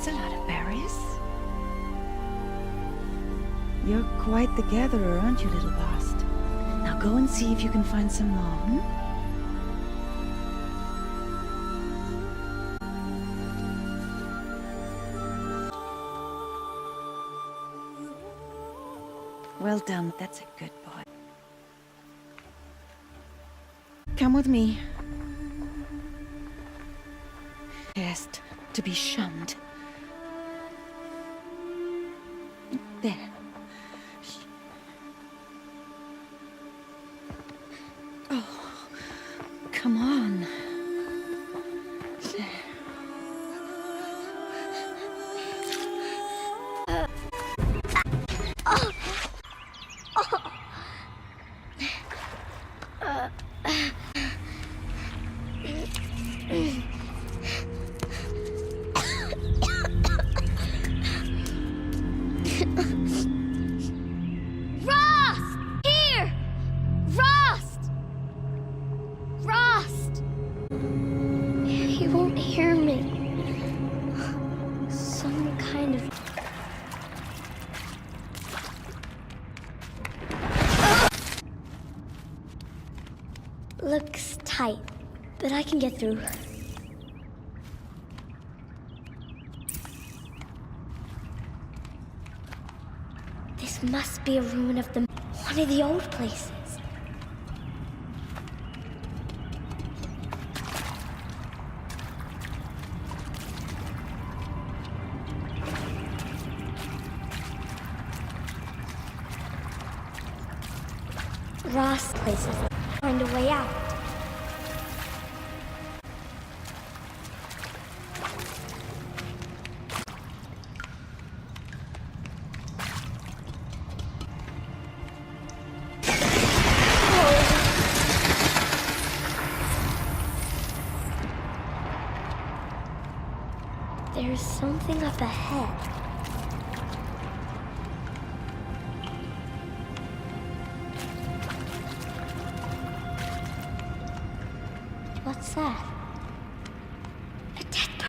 That's a lot of berries. You're quite the gatherer, aren't you, little Bast? Now go and see if you can find some more, Well done, that's a good boy. Come with me. Best to be shunned. There. Oh, come on. There. Looks tight, but I can get through. This must be a ruin of one of the old places. Ross places. Find a way out. There's something up ahead. What's that? A dead bird.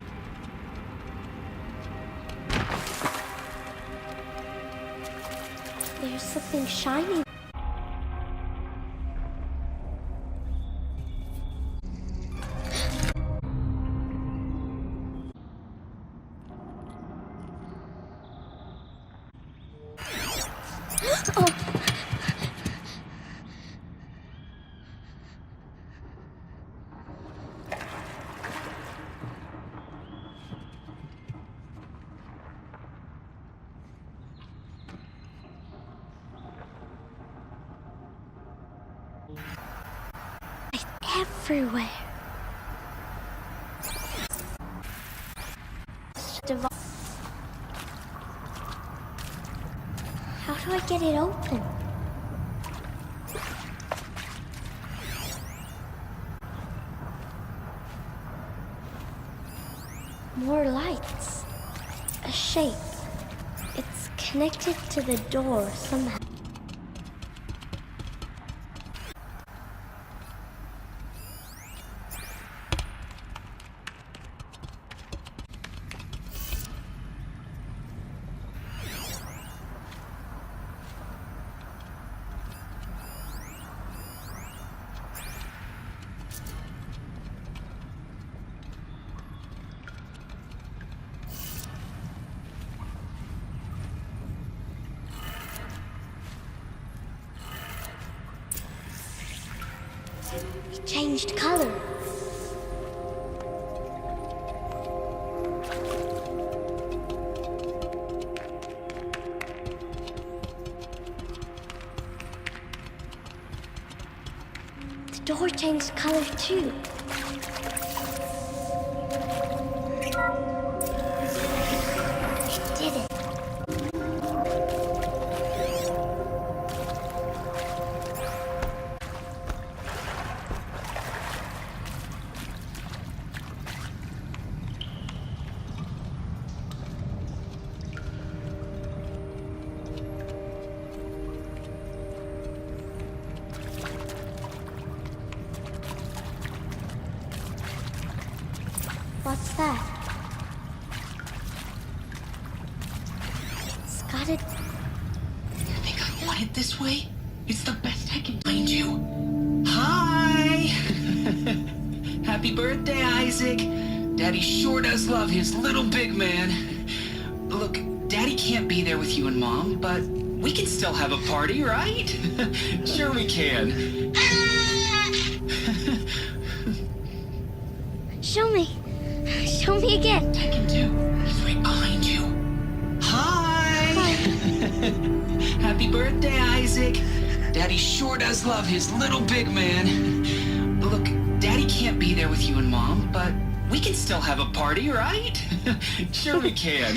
There's something shiny. Oh. It's everywhere. How do I get it open? More lights. A shape. It's connected to the door somehow. It changed color. The door changed color too. It did it. What's that? How did... You think I want it this way? It's the best I can find you. Hi! Happy birthday, Isaac. Daddy sure does love his little big man. Look, Daddy can't be there with you and Mom, but we can still have a party, right? Sure we can. Show me. Show me again. I can do. He's right behind you. Hi! Happy birthday, Isaac. Daddy sure does love his little big man. Look, Daddy can't be there with you and Mom, but we can still have a party, right? Sure we can.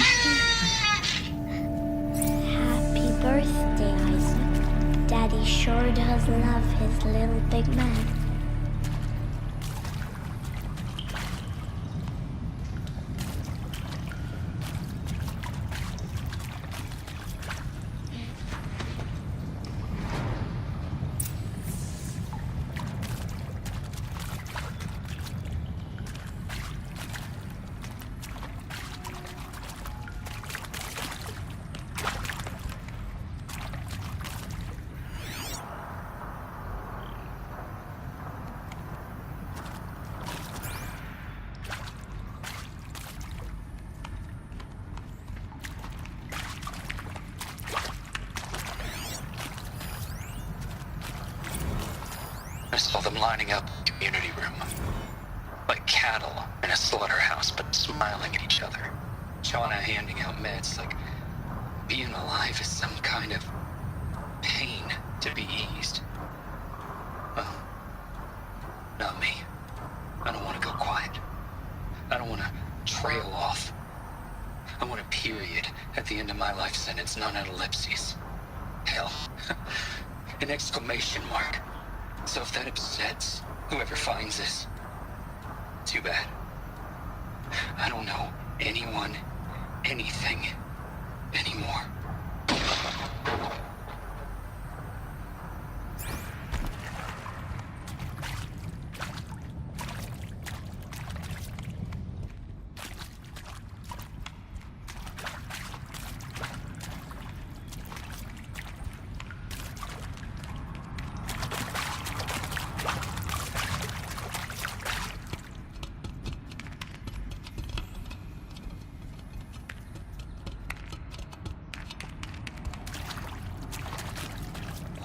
Happy birthday, Isaac. Daddy sure does love his little big man. I saw them lining up in the community room. Like cattle in a slaughterhouse, but smiling at each other. Shauna handing out meds like being alive is some kind of pain to be eased. Well, not me. I don't want to go quiet. I don't want to trail off. I want a period at the end of my life sentence, not an ellipses. Hell, an exclamation mark. So if that upsets whoever finds this, too bad. I don't know anyone, anything, anymore.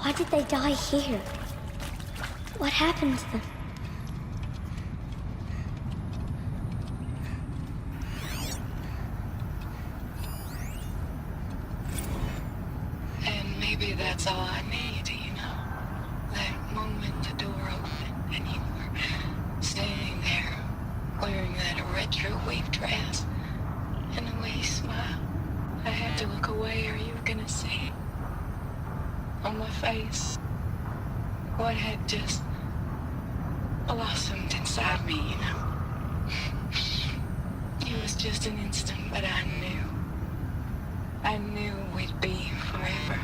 Why did they die here? What happened to them? And maybe that's all I need, you know? That moment the door opened and you were standing there, wearing that retro wave dress, and the way you smiled. I had to look away or you were gonna see it on my face what had just blossomed inside me, you know? It was just an instant, but I knew we'd be forever.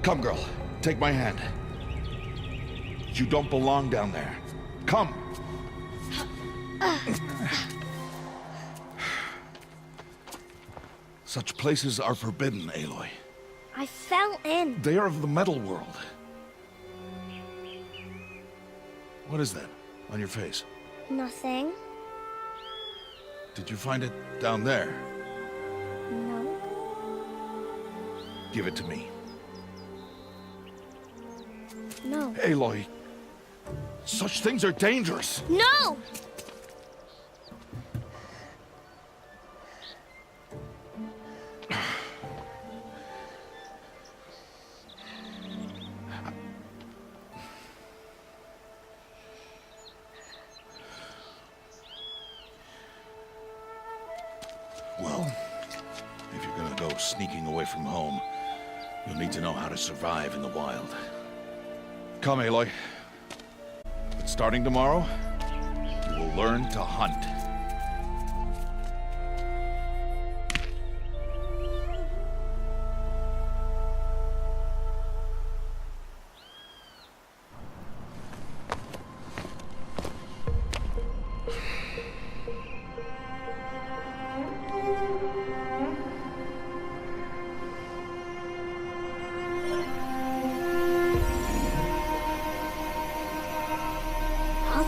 Come, girl. Take my hand. You don't belong down there. Come! Such places are forbidden, Aloy. I fell in. They are of the metal world. What is that on your face? Nothing. Did you find it down there? No. Give it to me. No. Aloy, such things are dangerous. No! Well, if you're gonna go sneaking away from home, you'll need to know how to survive in the wild. Come, Aloy. But starting tomorrow, you will learn to hunt.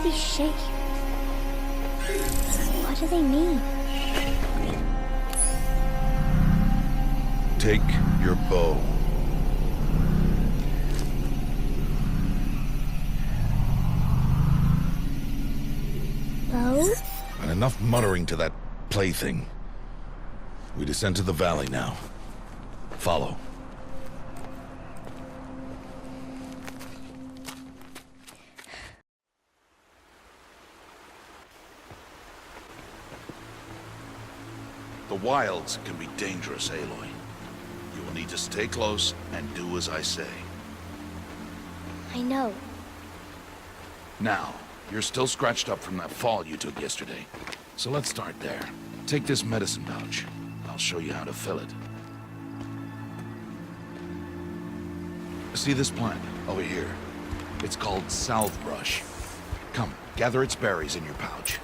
these shapes? What do they mean? Take your bow. Bow? And enough muttering to that plaything. We descend to the valley now. Follow. The wilds can be dangerous, Aloy. You will need to stay close and do as I say. I know. Now, you're still scratched up from that fall you took yesterday. So let's start there. Take this medicine pouch. I'll show you how to fill it. See this plant over here? It's called salvebrush. Come, gather its berries in your pouch.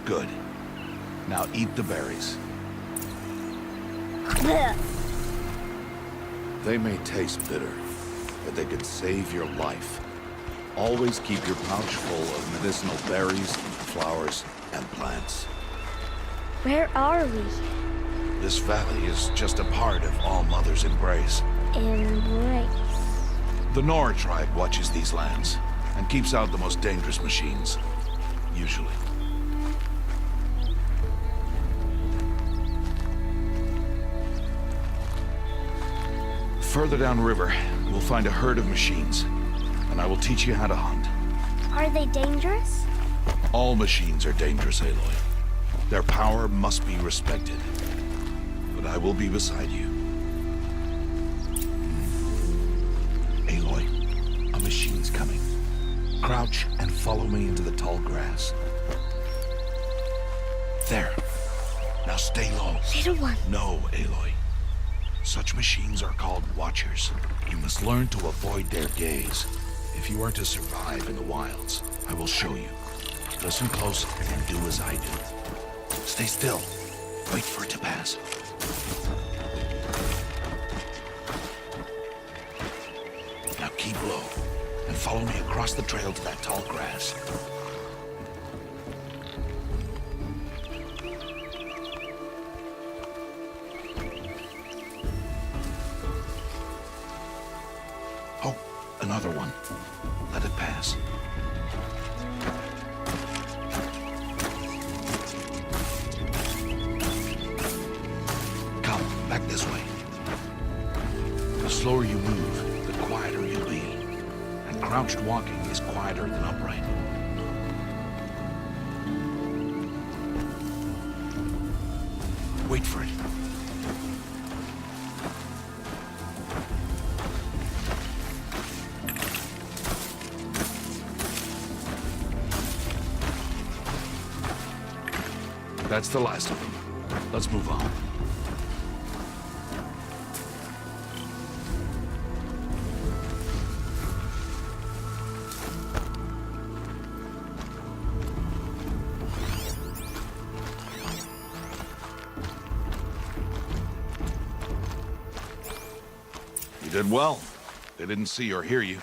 Good. Now eat the berries. They may taste bitter, but they could save your life. Always keep your pouch full of medicinal berries, flowers, and plants. Where are we? This valley is just a part of All Mother's embrace. Embrace. The Nora tribe watches these lands and keeps out the most dangerous machines. Usually. Further downriver, we'll find a herd of machines, and I will teach you how to hunt. Are they dangerous? All machines are dangerous, Aloy. Their power must be respected. But I will be beside you. Aloy, a machine's coming. Crouch and follow me into the tall grass. There. Now stay low. Little one. No, Aloy. Such machines are called Watchers. You must learn to avoid their gaze. If you are to survive in the wilds, I will show you. Listen close and do as I do. Stay still. Wait for it to pass. Now keep low and follow me across the trail to that tall grass. Oh, another one. Let it pass. Come, back this way. The slower you move, the quieter you'll be. And crouched walking is quieter than upright. Wait for it. That's the last of them. Let's move on. You did well. They didn't see or hear you.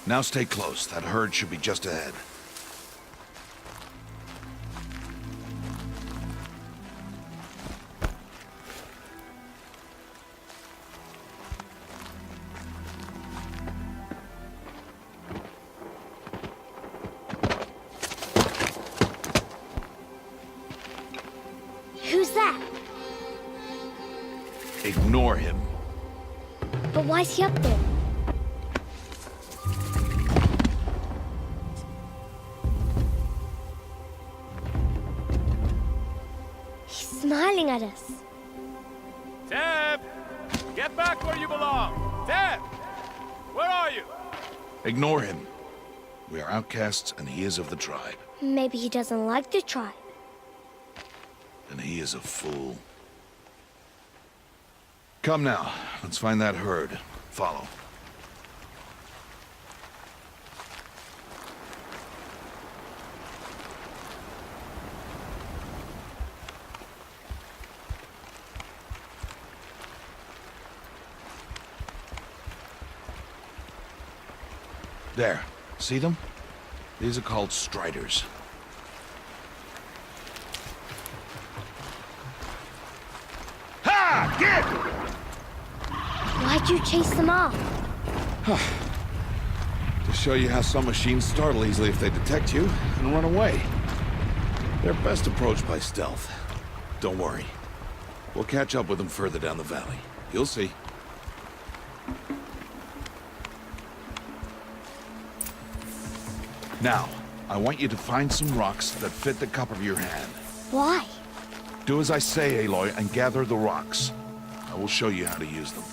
Now stay close. That herd should be just ahead. Who's that? Ignore him. But why's he up there? He's smiling at us. Teb! Get back where you belong! Teb! Where are you? Ignore him. We are outcasts, and he is of the tribe. Maybe he doesn't like the tribe. And he is a fool. Come now, let's find that herd. Follow. There. See them? These are called striders. Ha! Get! Why'd you chase them off? To show you how some machines startle easily if they detect you and run away. They're best approached by stealth. Don't worry. We'll catch up with them further down the valley. You'll see. Now, I want you to find some rocks that fit the cup of your hand. Why? Do as I say, Aloy, and gather the rocks. I will show you how to use them.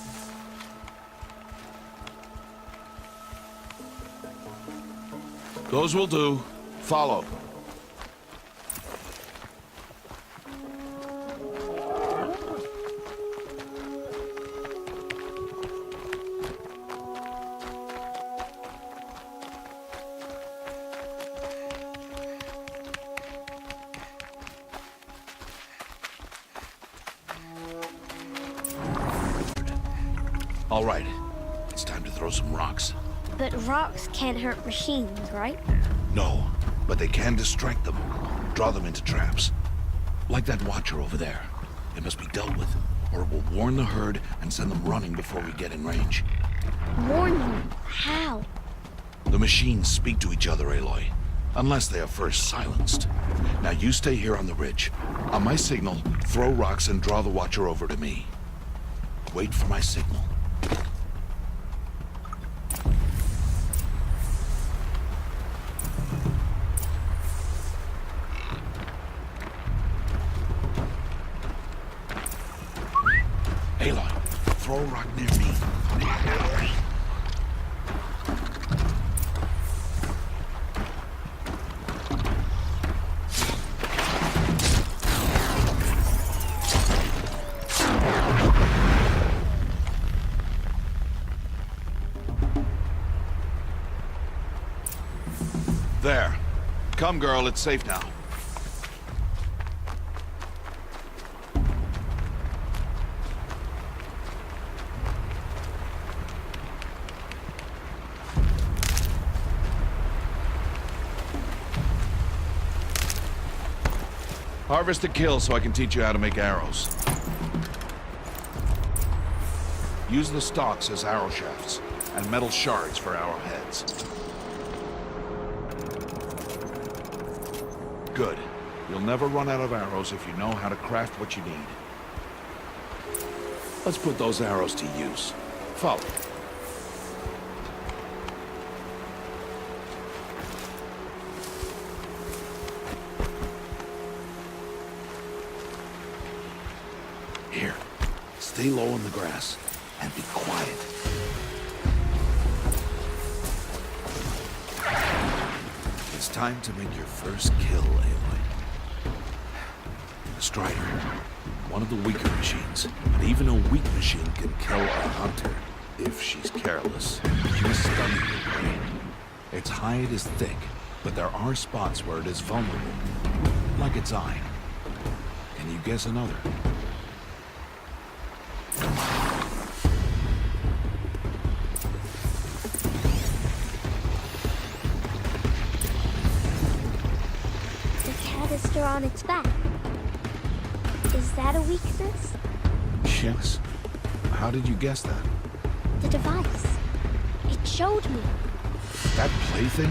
Those will do. Follow. All right. It's time to throw some rocks. But rocks can't hurt machines, right? No, but they can distract them. Draw them into traps. Like that watcher over there. It must be dealt with, or it will warn the herd and send them running before we get in range. Warn them? How? The machines speak to each other, Aloy. Unless they are first silenced. Now you stay here on the ridge. On my signal, throw rocks and draw the watcher over to me. Wait for my signal. Aloy, throw a rock near me. There. Come, girl, it's safe now. Harvest a kill so I can teach you how to make arrows. Use the stalks as arrow shafts, and metal shards for arrowheads. Good. You'll never run out of arrows if you know how to craft what you need. Let's put those arrows to use. Follow. Here, stay low in the grass and be quiet. It's time to make your first kill, Aloy. Strider, one of the weaker machines, but even a weak machine can kill a hunter if she's careless. She must study your prey. Its hide is thick, but there are spots where it is vulnerable, like its eye. Can you guess another? Canister on its back. Is that a weakness? Yes. How did you guess that? The device. It showed me. That plaything?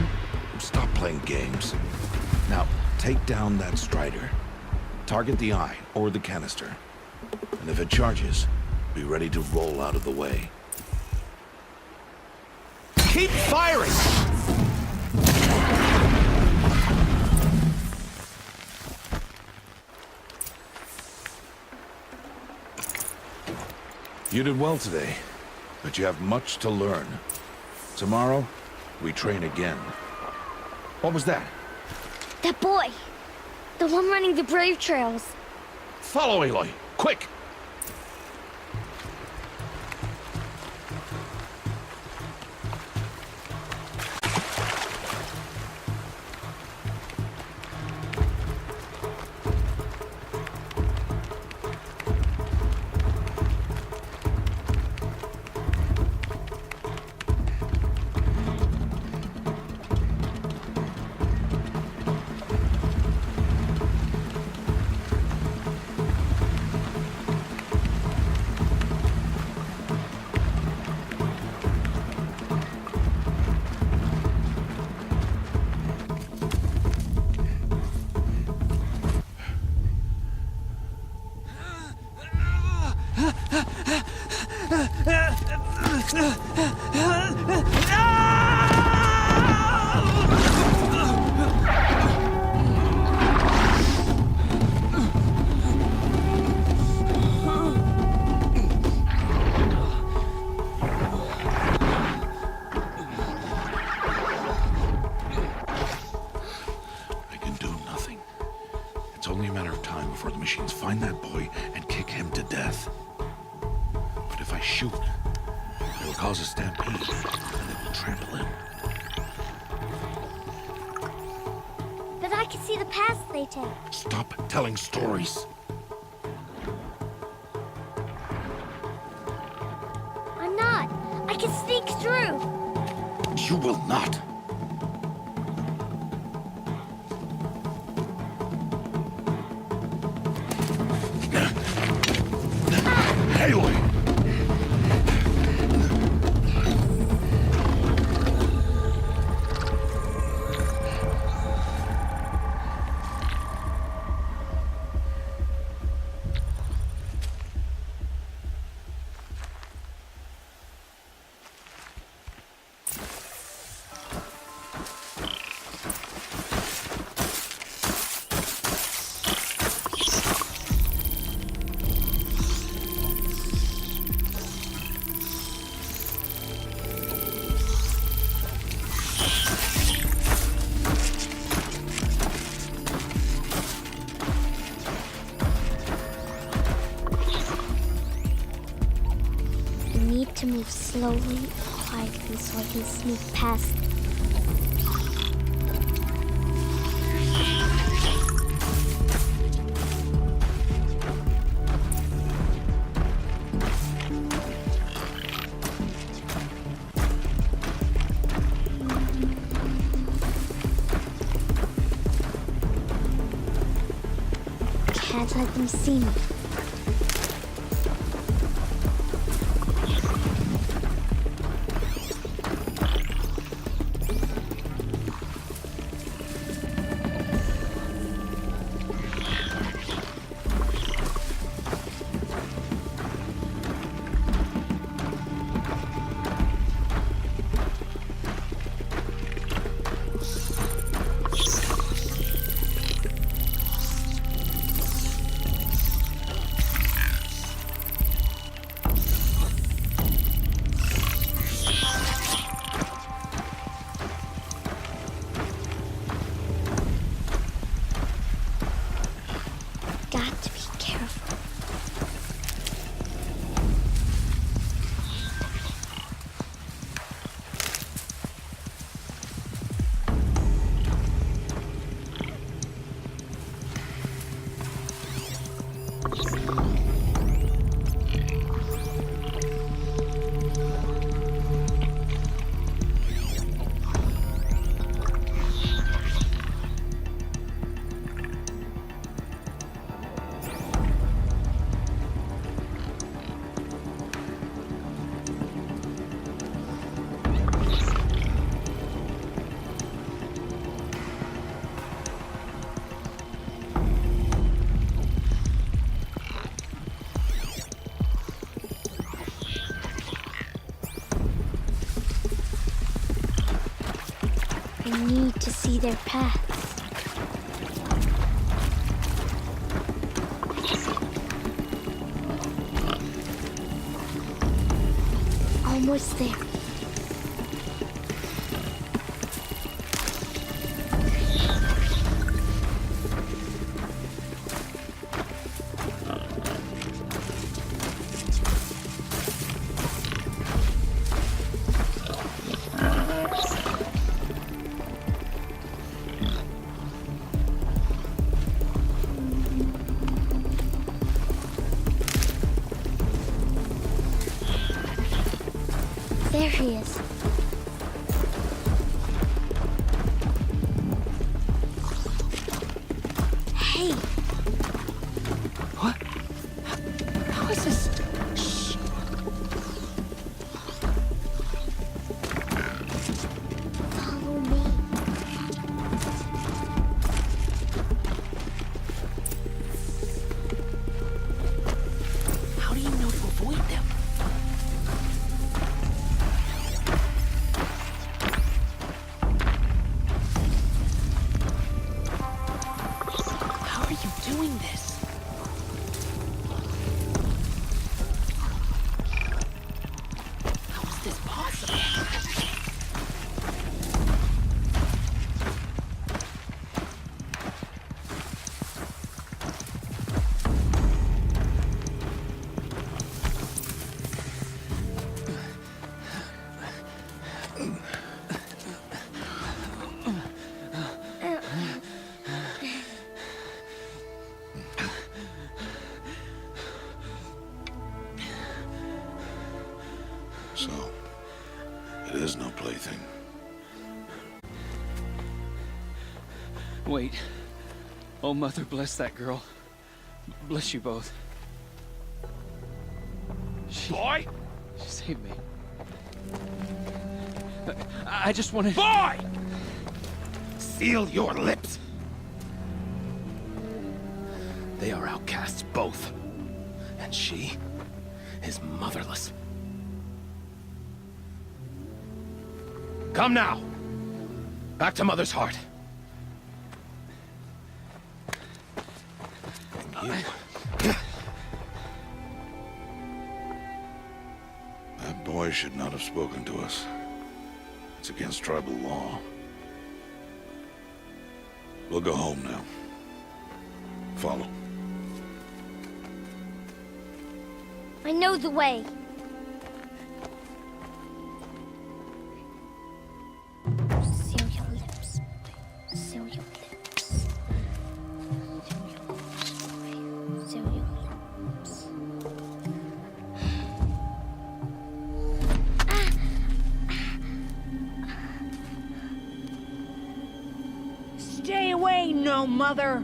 Stop playing games. Now, take down that strider. Target the eye or the canister. And if it charges, be ready to roll out of the way. Keep firing! You did well today, but you have much to learn. Tomorrow, we train again. What was that? That boy. The one running the brave trails. Follow Aloy, quick! I can do nothing. It's only a matter of time before the machines find that boy and kick him to death. But if I shoot, it will cause a stampede, and it will trample him. But I can see the paths they take. Stop telling stories. I'm not. I can sneak through. You will not. Aloy! To move slowly and quietly so I can sneak past. Can't let them see me. Got to be careful. I need to see their paths. Almost there. There he is. Hey! What? How is this? Shh. Follow me. How do you know to avoid them. How are you doing this? How is this possible? So, it is no plaything. Wait. Oh, Mother, bless that girl. Bless you both. Boy! She saved me. I just wanted... Boy! Seal your lips! They are outcasts, both. And she is motherless. Come now! Back to Mother's heart. That boy should not have spoken to us. It's against tribal law. We'll go home now. Follow. I know the way. Seal your lips. Seal your lips. Seal your lips. Stay away, no mother!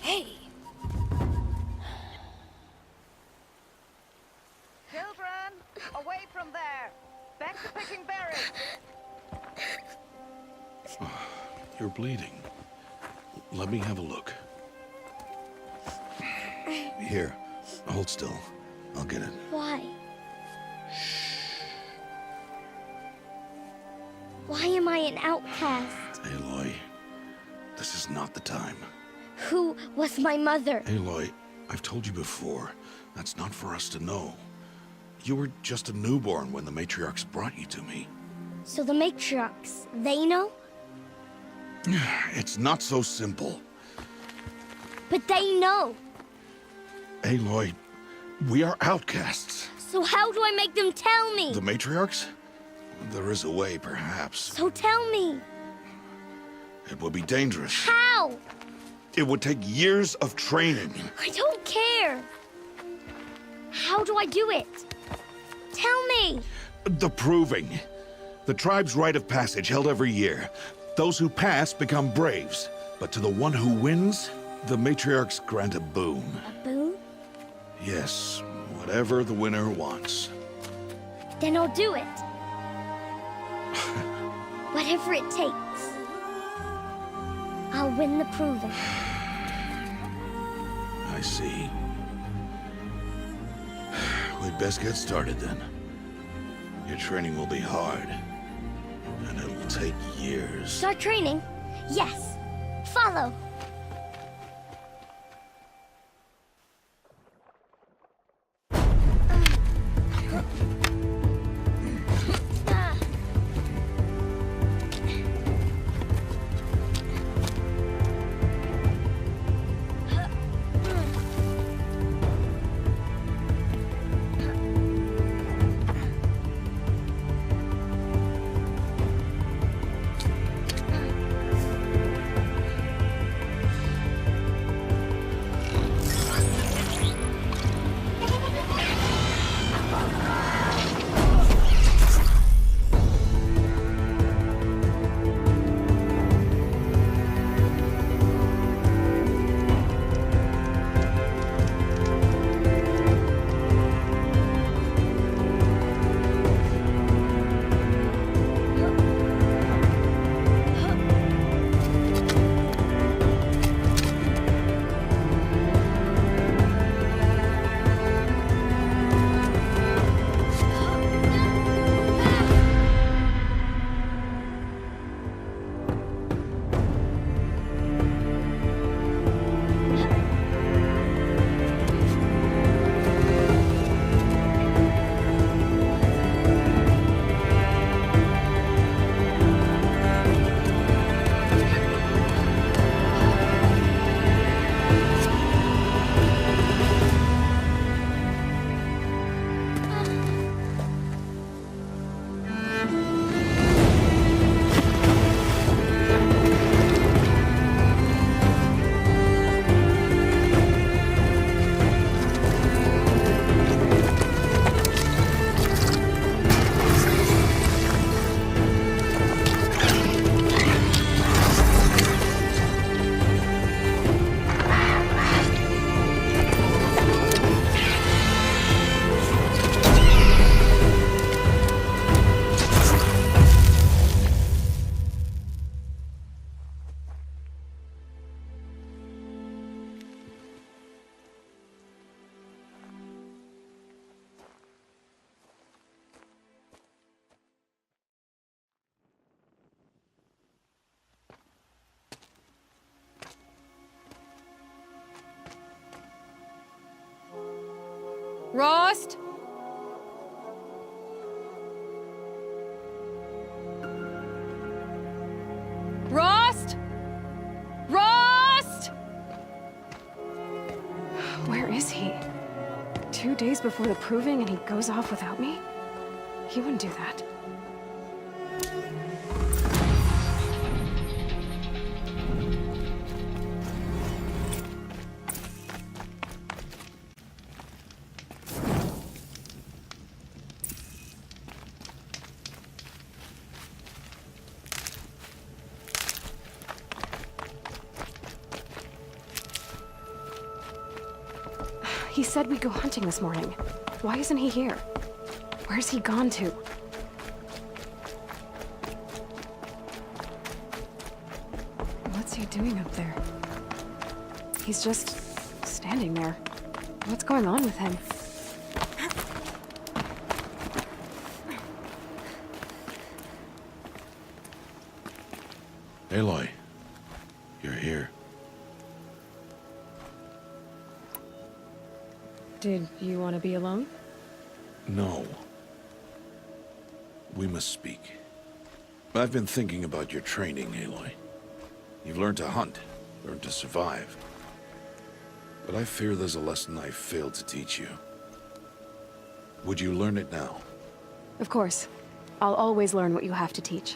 Hey! Children, away from there. Back to picking berries. You're bleeding. Let me have a look. Here, hold still. I'll get it. Why? Why am I an outcast? Aloy, this is not the time. Who was my mother? Aloy, I've told you before, that's not for us to know. You were just a newborn when the matriarchs brought you to me. So the matriarchs, they know? It's not so simple. But they know. Aloy, we are outcasts. So how do I make them tell me? The matriarchs? There is a way, perhaps. So tell me. It would be dangerous. How? It would take years of training. I don't care. How do I do it? Tell me. The proving. The tribe's rite of passage held every year. Those who pass become braves. But to the one who wins, the matriarchs grant a boon. A boon? Yes, whatever the winner wants. Then I'll do it. Whatever it takes. I'll win the proving. I see. We'd best get started then. Your training will be hard. And it'll take years. Start training? Yes. Follow. Rost? Rost? Rost? Where is he? 2 days before the proving and he goes off without me? He wouldn't do that. He said we'd go hunting this morning. Why isn't he here? Where's he gone to? What's he doing up there? He's just standing there. What's going on with him? Aloy, you're here. Did you want to be alone? No. We must speak. I've been thinking about your training, Aloy. You've learned to hunt, learned to survive. But I fear there's a lesson I failed to teach you. Would you learn it now? Of course. I'll always learn what you have to teach.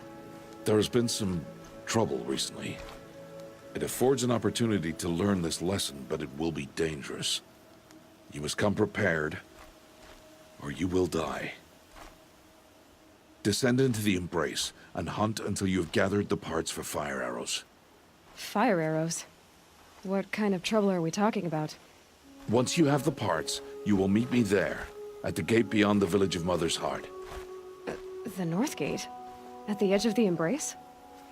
There has been some trouble recently. It affords an opportunity to learn this lesson, but it will be dangerous. You must come prepared, or you will die. Descend into the Embrace, and hunt until you have gathered the parts for fire arrows. Fire arrows? What kind of trouble are we talking about? Once you have the parts, you will meet me there, at the gate beyond the village of Mother's Heart. The North Gate? At the edge of the Embrace?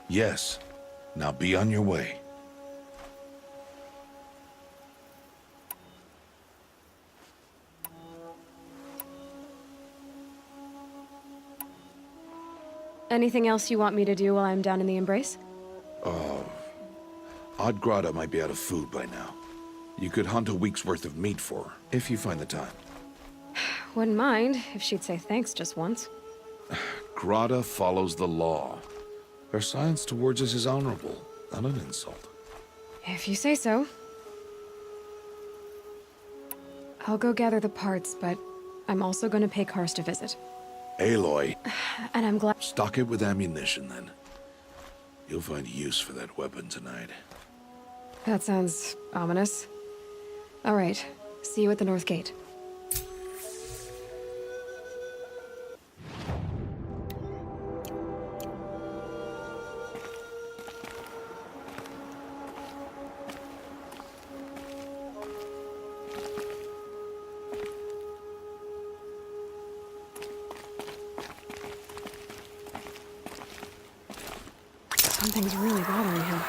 Yes. Now be on your way. Anything else you want me to do while I'm down in the Embrace? Odd might be out of food by now. You could hunt a week's worth of meat for her, if you find the time. Wouldn't mind if she'd say thanks just once. Grata follows the law. Her science towards us is honorable, not an insult. If you say so. I'll go gather the parts, but I'm also gonna pay Karst a visit. Aloy. And I'm glad— Stock it with ammunition, then. You'll find use for that weapon tonight. That sounds ominous. All right, see you at the North Gate. Something's really bothering him.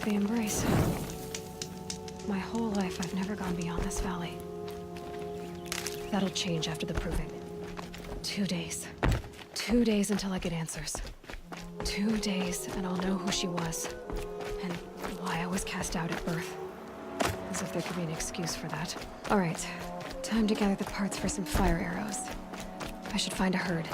The Embrace. My whole life, I've never gone beyond this valley. That'll change after the proving. 2 days. 2 days until I get answers. 2 days, and I'll know who she was. And why I was cast out at birth. As if there could be an excuse for that. All right. Time to gather the parts for some fire arrows. I should find a herd.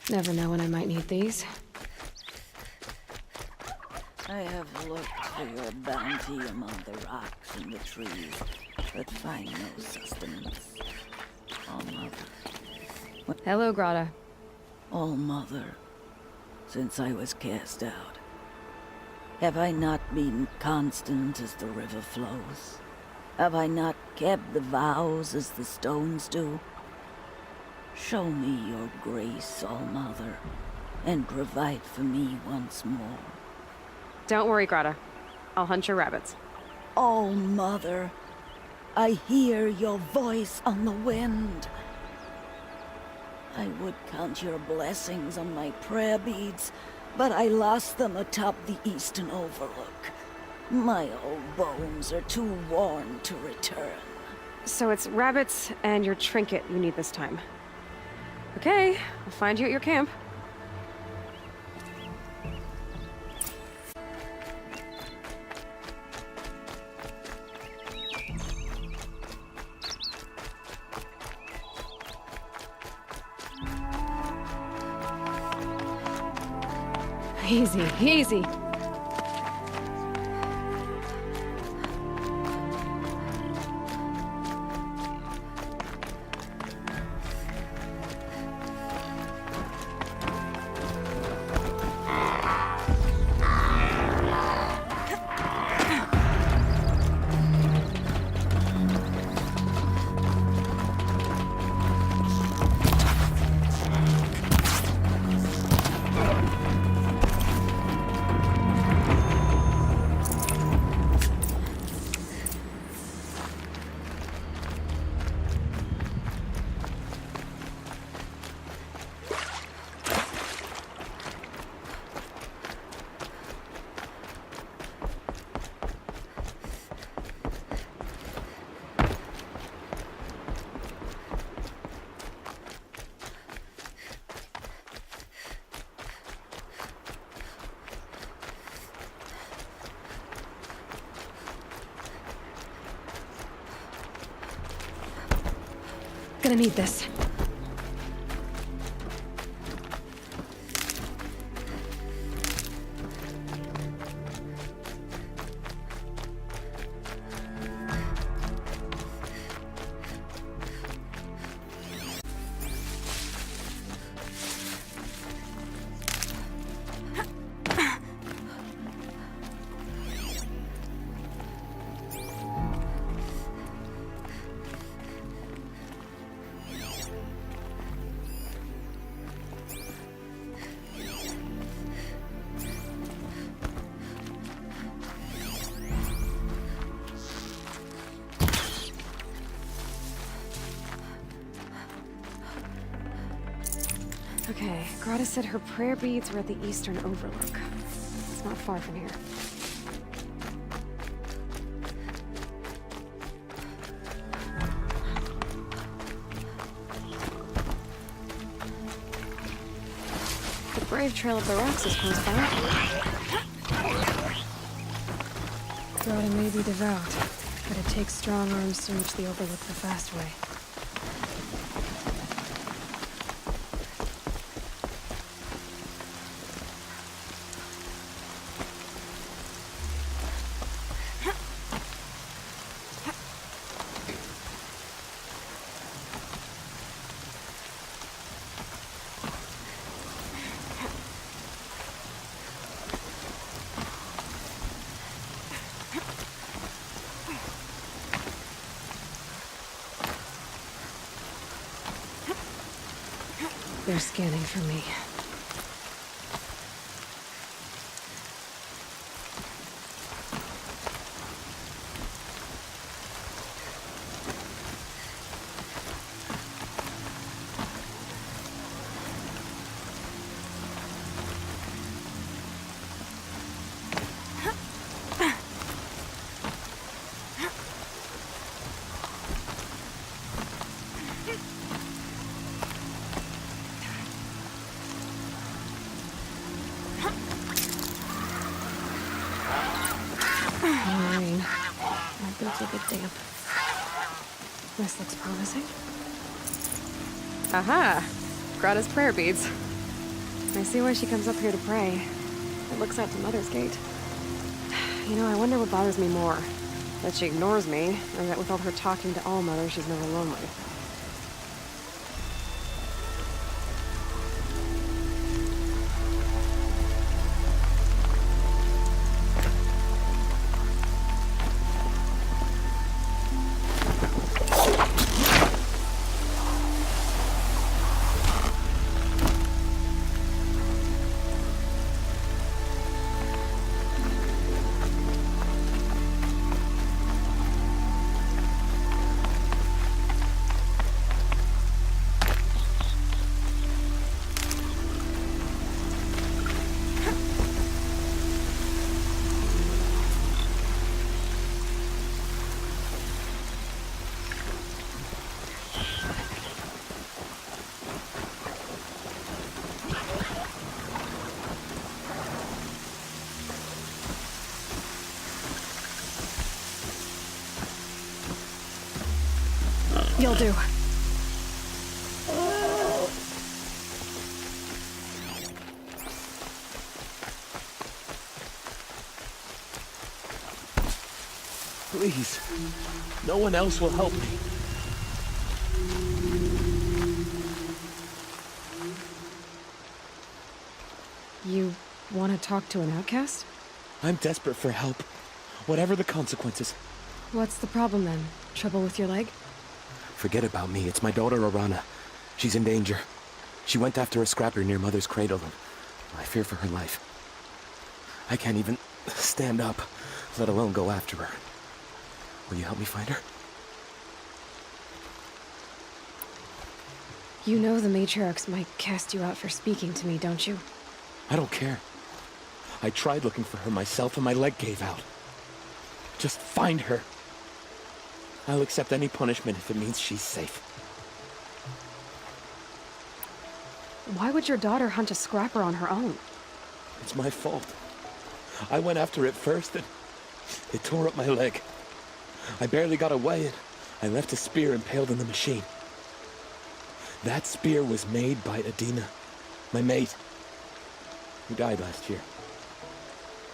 Never know when I might need these. I have looked for your bounty among the rocks and the trees, but find no sustenance. All Mother. Hello, Grata. All Mother, since I was cast out, have I not been constant as the river flows? Have I not kept the vows as the stones do? Show me your grace, All Mother, and provide for me once more. Don't worry, Grata. I'll hunt your rabbits. All Mother, I hear your voice on the wind. I would count your blessings on my prayer beads, but I lost them atop the eastern overlook. My old bones are too worn to return. So it's rabbits and your trinket you need this time. Okay, I'll find you at your camp. Easy, easy. Gonna need this. Okay, Grata said her prayer beads were at the eastern overlook. It's not far from here. The brave trail of the rocks is close by. Grata may be devout, but it takes strong arms to reach the overlook the fast way. They're scanning for me. Boots a bit damp. This looks promising. Aha! Grata's prayer beads. I see why she comes up here to pray. It looks out to Mother's Gate. You know, I wonder what bothers me more. That she ignores me, or that with all her talking to All-Mother, she's never lonely. You'll do. Please. No one else will help me. You want to talk to an outcast? I'm desperate for help. Whatever the consequences. What's the problem then? Trouble with your leg? Forget about me. It's my daughter, Arana. She's in danger. She went after a scrapper near Mother's cradle, and I fear for her life. I can't even stand up, let alone go after her. Will you help me find her? You know the matriarchs might cast you out for speaking to me, don't you? I don't care. I tried looking for her myself, and my leg gave out. Just find her. I'll accept any punishment if it means she's safe. Why would your daughter hunt a scrapper on her own? It's my fault. I went after it first, and it tore up my leg. I barely got away, and I left a spear impaled in the machine. That spear was made by Adina, my mate, who died last year.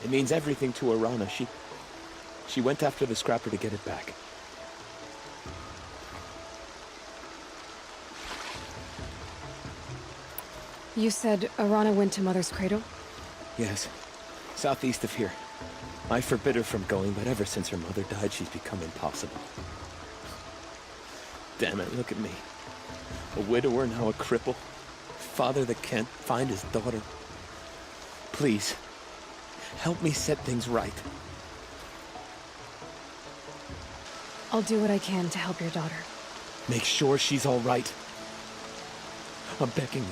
It means everything to Arana. She went after the scrapper to get it back. You said Arana went to Mother's cradle? Yes, southeast of here. I forbid her from going, but ever since her mother died, she's become impossible. Damn it, look at me. A widower, now a cripple. Father that can't find his daughter. Please, help me set things right. I'll do what I can to help your daughter. Make sure she's all right. I'm begging you.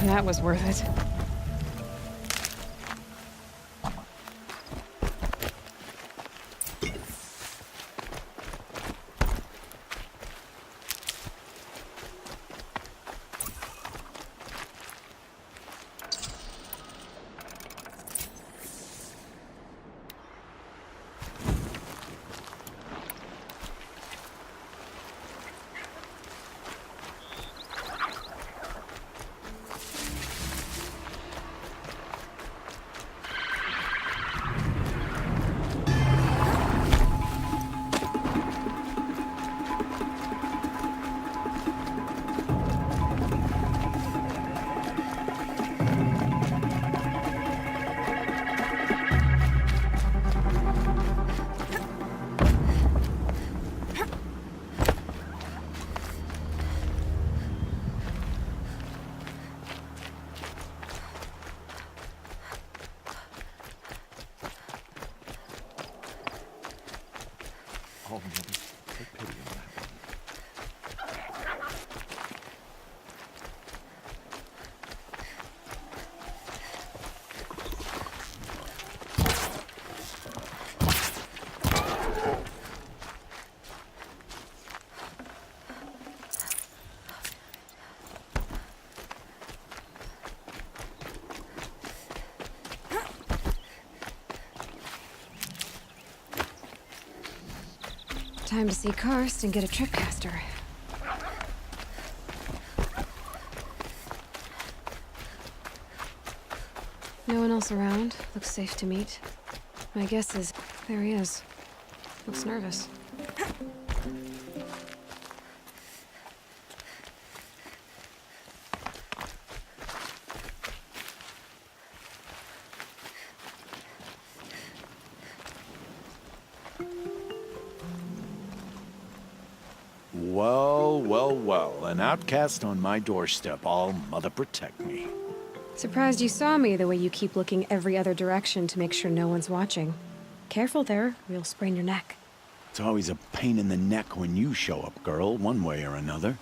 That was worth it. Oh, mother, take pity on that one. Time to see Karst and get a tripcaster. No one else around. Looks safe to meet. My guess is... there he is. Looks nervous. Well, well, well. An outcast on my doorstep. All mother protect me. Surprised you saw me the way you keep looking every other direction to make sure no one's watching. Careful there, or you'll sprain your neck. It's always a pain in the neck when you show up, girl, one way or another.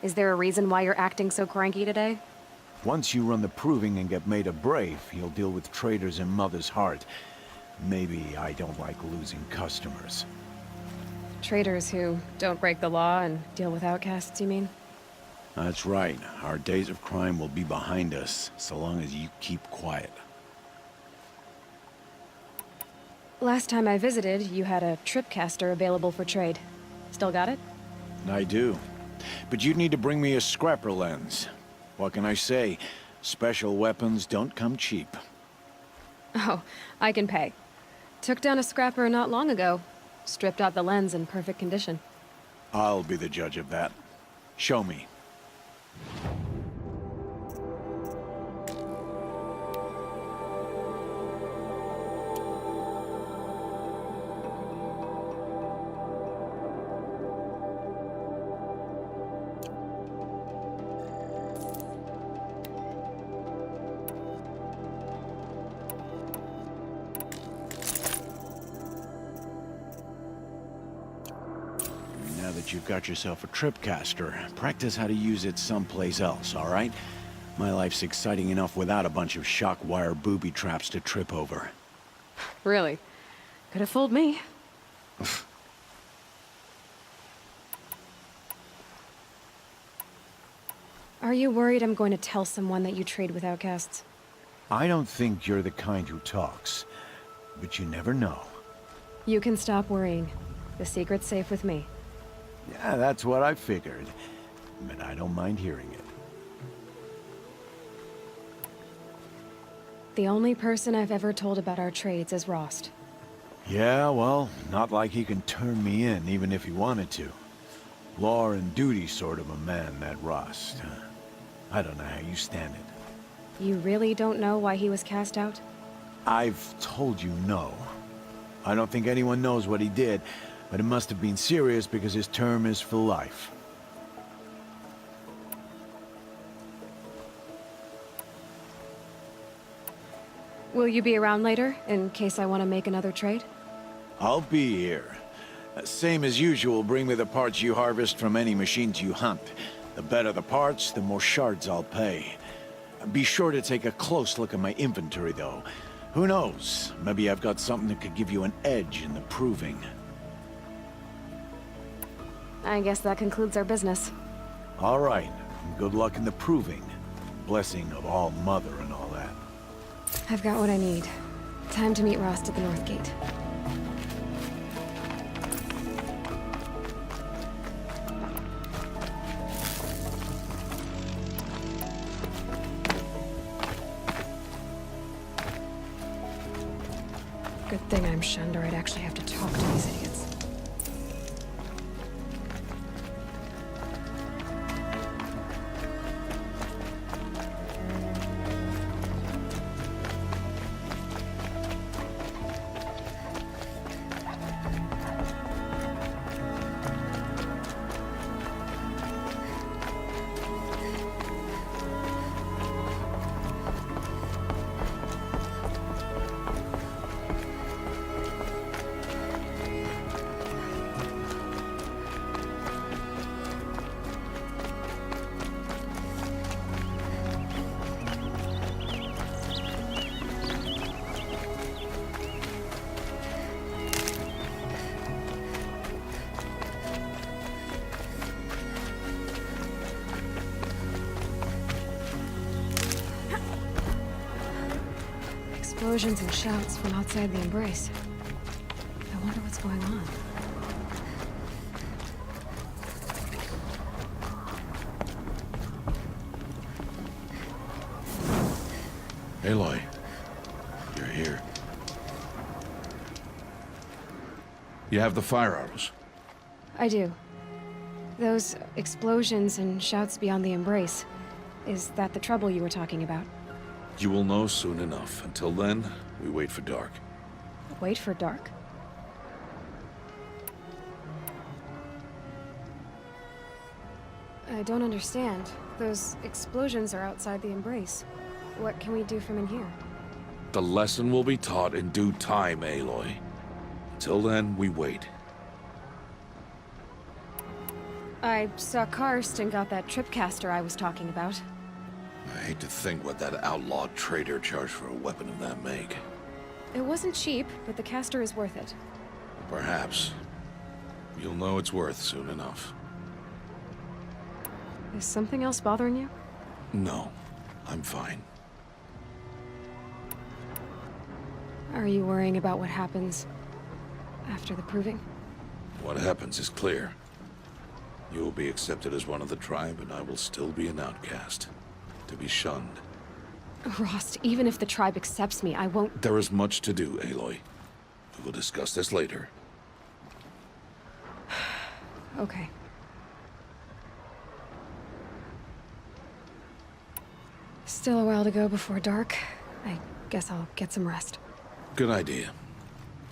Is there a reason why you're acting so cranky today? Once you run the proving and get made a brave, you'll deal with traitors in Mother's heart. Maybe I don't like losing customers. Traitors who don't break the law and deal with outcasts, you mean? That's right. Our days of crime will be behind us, so long as you keep quiet. Last time I visited, you had a tripcaster available for trade. Still got it? I do. But you'd need to bring me a scrapper lens. What can I say? Special weapons don't come cheap. Oh, I can pay. Took down a scrapper not long ago. Stripped out the lens in perfect condition. I'll be the judge of that. Show me. Now that you've got yourself a tripcaster, practice how to use it someplace else, all right? My life's exciting enough without a bunch of shock wire booby traps to trip over. Really? Could have fooled me. Are you worried I'm going to tell someone that you trade with outcasts? I don't think you're the kind who talks, but you never know. You can stop worrying. The secret's safe with me. Yeah, that's what I figured, but I don't mind hearing it. The only person I've ever told about our trades is Rost. Yeah, well, not like he can turn me in, even if he wanted to. Law and duty sort of a man, that Rost. I don't know how you stand it. You really don't know why he was cast out? I've told you no. I don't think anyone knows what he did, but it must have been serious because his term is for life. Will you be around later, in case I want to make another trade? I'll be here. Same as usual, bring me the parts you harvest from any machines you hunt. The better the parts, the more shards I'll pay. Be sure to take a close look at my inventory, though. Who knows? Maybe I've got something that could give you an edge in the proving. I guess that concludes our business. All right. Good luck in the proving. Blessing of All Mother and all that. I've got what I need. Time to meet Rost at the North Gate. Good thing I'm shunned, or I'd actually have to talk to these idiots. Explosions and shouts from outside the embrace. I wonder what's going on. Aloy, you're here. You have the fire arrows? I do. Those explosions and shouts beyond the embrace. Is that the trouble you were talking about? You will know soon enough. Until then, we wait for dark. Wait for dark? I don't understand. Those explosions are outside the embrace. What can we do from in here? The lesson will be taught in due time, Aloy. Until then, we wait. I saw Karst and got that tripcaster I was talking about. I hate to think what that outlaw trader charged for a weapon of that make. It wasn't cheap, but the caster is worth it. Perhaps. You'll know it's worth soon enough. Is something else bothering you? No, I'm fine. Are you worrying about what happens after the proving? What happens is clear. You will be accepted as one of the tribe, and I will still be an outcast. To be shunned. Rost, even if the tribe accepts me, I won't— There is much to do, Aloy. We will discuss this later. Okay. Still a while to go before dark. I guess I'll get some rest. Good idea.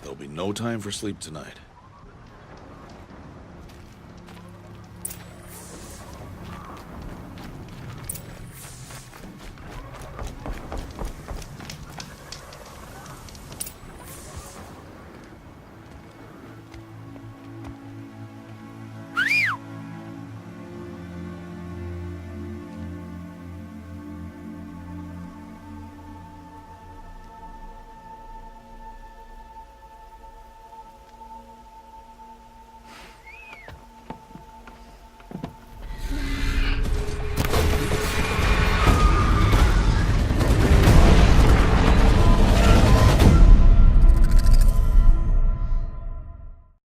There'll be no time for sleep tonight.